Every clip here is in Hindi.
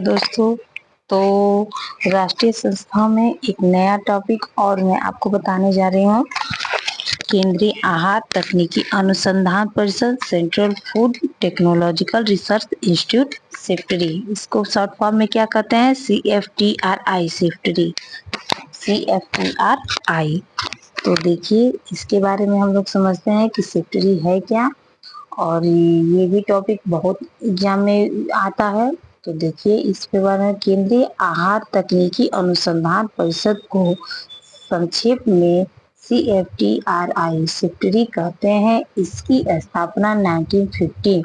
दोस्तों, तो राष्ट्रीय संस्थाओं में एक नया टॉपिक और मैं आपको बताने जा रही हूँ। केंद्रीय आहार तकनीकी अनुसंधान परिषद, central food technological research institute, CFTRI. इसको शॉर्ट फॉर्म में क्या कहते हैं? CFTRI, सिफ्टरी, CFTRI। तो देखिए, इसके बारे में हम लोग समझते हैं कि सिफ्टरी है क्या, और ये भी टॉपिक बहुत एग्जाम में आता है। तो देखिए, इसके बारे में केंद्रीय आहार तकनीकी अनुसंधान परिषद को संक्षेप में CFTRI, सिफ्टरी कहते हैं। इसकी स्थापना 1950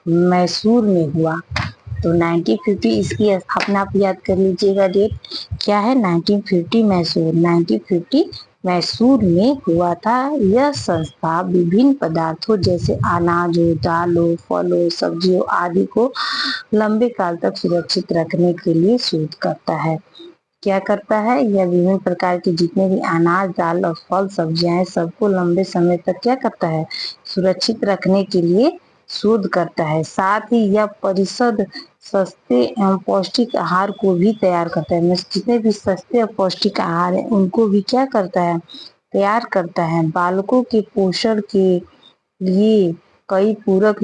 मैसूर में हुआ। तो 1950 इसकी स्थापना, आप याद कर लीजिएगा डेट क्या है, 1950 मैसूर, 1950 मैसूर में हुआ था। यह संस्था विभिन्न पदार्थों जैसे अनाजों, दालों, फलों, सब्जियों आदि को लंबे काल तक सुरक्षित रखने के लिए शोध करता है। क्या करता है? यह विभिन्न प्रकार के जितने भी अनाज, दाल और फल सब्जियां हैं, सबको लंबे समय तक क्या करता है? सुरक्षित रखने के लिए शोध करता है। साथ ही यह परिषद सस्ते एवं पौष्टिक आहार को भी तैयार करता है। जितने भी सस्ते और पौष्टिक आहार है उनको भी क्या करता है? तैयार करता है। बालकों के पोषण के लिए कई पूरक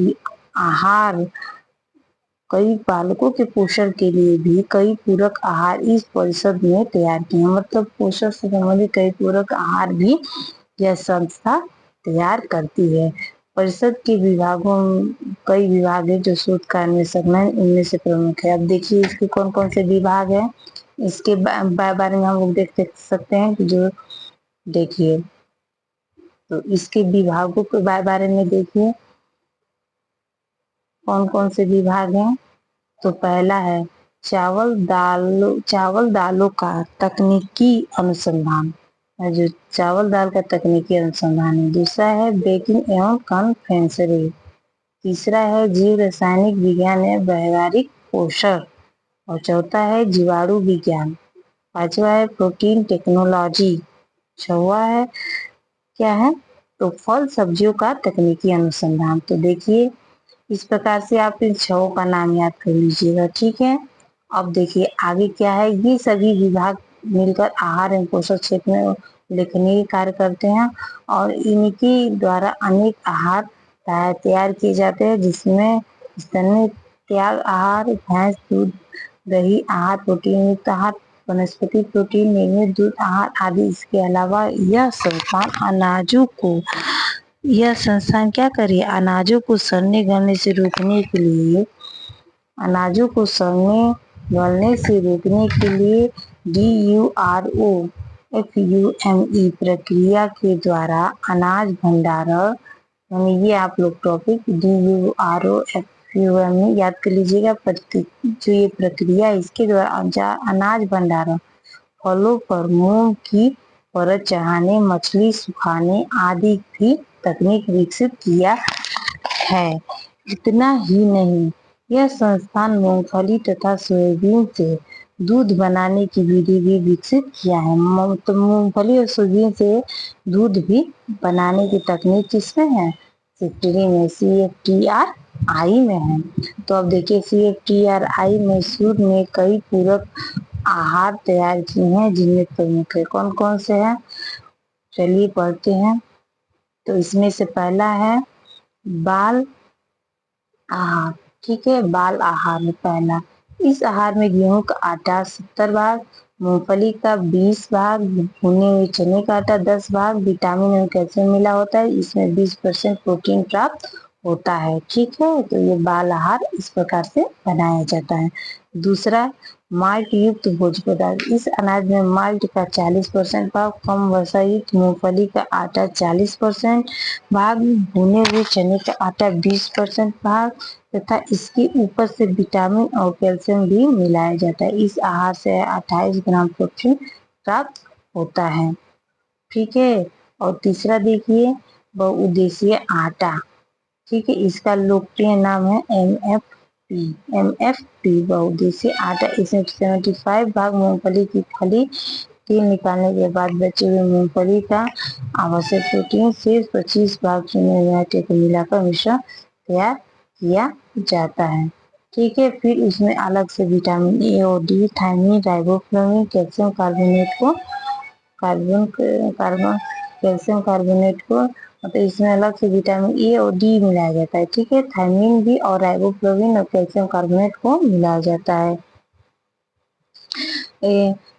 आहार कई बालकों के पोषण के लिए भी कई पूरक आहार इस परिषद ने तैयार किए हैं। मतलब पोषण से संबंधित कई पूरक आहार भी यह संस्था तैयार करती है। परिषद के विभागों, कई विभाग है जो शोध कार्य में शामिल हैं, इनमें से प्रमुख है। अब देखिए, इसके कौन कौन से विभाग हैं, इसके बारे में हम लोग देख सकते हैं कि जो देखिए, तो इसके विभागों के बारे में देखिए कौन कौन से विभाग हैं। तो पहला है चावल दालों का तकनीकी अनुसंधान, जो चावल दाल का तकनीकी अनुसंधान है। दूसरा है बेकिंग एवं कन्फेक्शनरी। तीसरा है जीव रासायनिक विज्ञान एवं व्यवहारिक पोषण। और चौथा है जीवाणु विज्ञान। पांचवा है प्रोटीन टेक्नोलॉजी। छठवा है क्या है? तो फल सब्जियों का तकनीकी अनुसंधान। तो देखिए, इस प्रकार से आप इन छहों का नाम याद कर लीजिएगा, ठीक है। अब देखिए आगे क्या है। ये सभी विभाग मिलकर आहार एवं पोषण क्षेत्र में उल्लेखनीय कार्य करते हैं, और इनके द्वारा अनेक आहार तैयार किए जाते हैं, जिसमें स्तनय त्याग आहार, भैंस दूध दही आहार, प्रोटीन युक्त आहार, वनस्पति प्रोटीन, निर्मित दूध आहार आदि। इसके अलावा यह संस्थान क्या करे? अनाजों को सड़ने गलने से रोकने के लिए DURO FUME प्रक्रिया के द्वारा अनाज भंडारण, यानी ये आप लोग टॉपिक DURO FUME याद कर लीजिएगा। जो ये प्रक्रिया, इसके द्वारा अनाज भंडारण, फलों पर मोम की परत चढ़ाने, मछली सुखाने आदि भी तकनीक विकसित किया है। इतना ही नहीं, यह संस्थान मूंगफली तथा सोयाबीन से दूध बनाने की विधि भी विकसित किया है। तो मूंगफली और सोयाबीन से दूध भी बनाने की तकनीक किसमें है? सिफ्टरी में, CFTRI में है। तो अब देखिए, CFTRI मैसूर में कई पूरक आहार तैयार किए हैं, जिनमें प्रमुख है। कौन कौन से हैं? चलिए पढ़ते हैं। तो इसमें से पहला है बाल आहार, ठीक है। बाल आहार में पहला, इस आहार में गेहूं का आटा 70 भाग, मूंगफली का 20 भाग, भुने हुए चने का आटा 10 भाग, विटामिन और कैल्शियम मिला होता है। इसमें 20% प्रोटीन प्राप्त होता है, ठीक है। तो ये बाल आहार इस प्रकार से बनाया जाता है। दूसरा, माल्ट युक्त भोज्य पदार्थ, इस अनाज में माल्ट का 40% भाग, कम वसा युक्त मूंगफली का आटा 40% भाग, भुने हुए चने का आटा 20% भाग, तथा इसके ऊपर से विटामिन और कैल्शियम भी मिलाया जाता है। इस आहार से 28 ग्राम प्रोटीन प्राप्त होता है, ठीक है। और तीसरा देखिए, बहुउद्देशीय आटा, ठीक है। इसका लोकप्रिय नाम है MFP बहुउद्देशीय आटा। इसमें 75 भाग मूंगफली की फली, तेल निकालने के बाद बचे हुए मूंगफली का आवश्यक प्रोटीन, सिर्फ 25 भाग चुने हुए आटे को मिलाकर मिश्रण तैयार किया जाता है, ठीक है। फिर उसमें अलग से विटामिन ए और D, thiamine, riboflavin, calcium carbonate को कार्बन कार्बन कैल्शियम कार्बोनेट को मतलब इसमें अलग से विटामिन ए और डी मिलाया जाता है। ठीक है, थायमिन भी और राइबोफ्लाविन और कैल्शियम कार्बोनेट को मिलाया जाता है।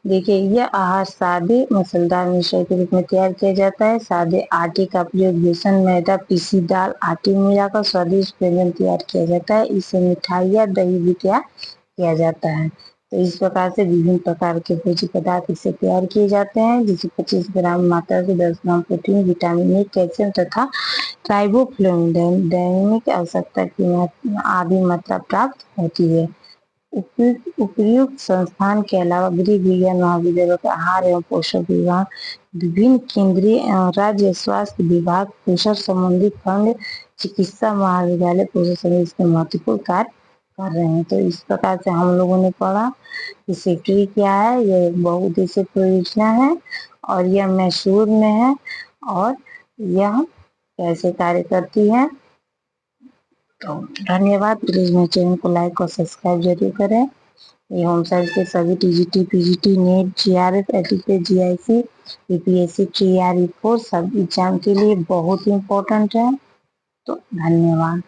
देखिए, यह आहार सादे मसालेदार मिश्रण के रूप में तैयार किया जाता है। सादे आटे का प्रयोग बेसन, मैदा, पीसी दाल, आटे में मिलाकर स्वादिष्ट व्यंजन तैयार किया जाता है। इससे मिठाई या दही भी तैयार किया जाता है। तो इस प्रकार से विभिन्न प्रकार के भोज्य पदार्थ इससे तैयार किए जाते हैं, जिसे 25 ग्राम मात्रा से 10 gram protein, vitamin A, calcium तथा राइबोफ्लाविन दैनिक आवश्यकता की आधी मात्रा प्राप्त होती है। उपर्युक्त संस्थान के अलावा गृह विज्ञान महाविद्यालय के आहार एवं पोषण विभाग, विभिन्न केंद्रीय एवं राज्य स्वास्थ्य विभाग, पोषण संबंधी खंड, चिकित्सा महाविद्यालय पोषण संबंधी इसके महत्वपूर्ण कार्य कर रहे हैं। तो इस प्रकार से हम लोगों ने पढ़ा कि सिटी क्या है। यह बहुउद्देशीय परियोजना है और यह मैसूर में है और यह कैसे कार्य करती है। तो धन्यवाद। प्लीज मेरे चैनल को लाइक और सब्सक्राइब जरूर करें। ये होम साइंस के सभी TGT, PGT, NET, JRF, LTK, GIC, UPSC, TRE 4 सब एग्जाम के लिए बहुत इंपॉर्टेंट है। तो धन्यवाद।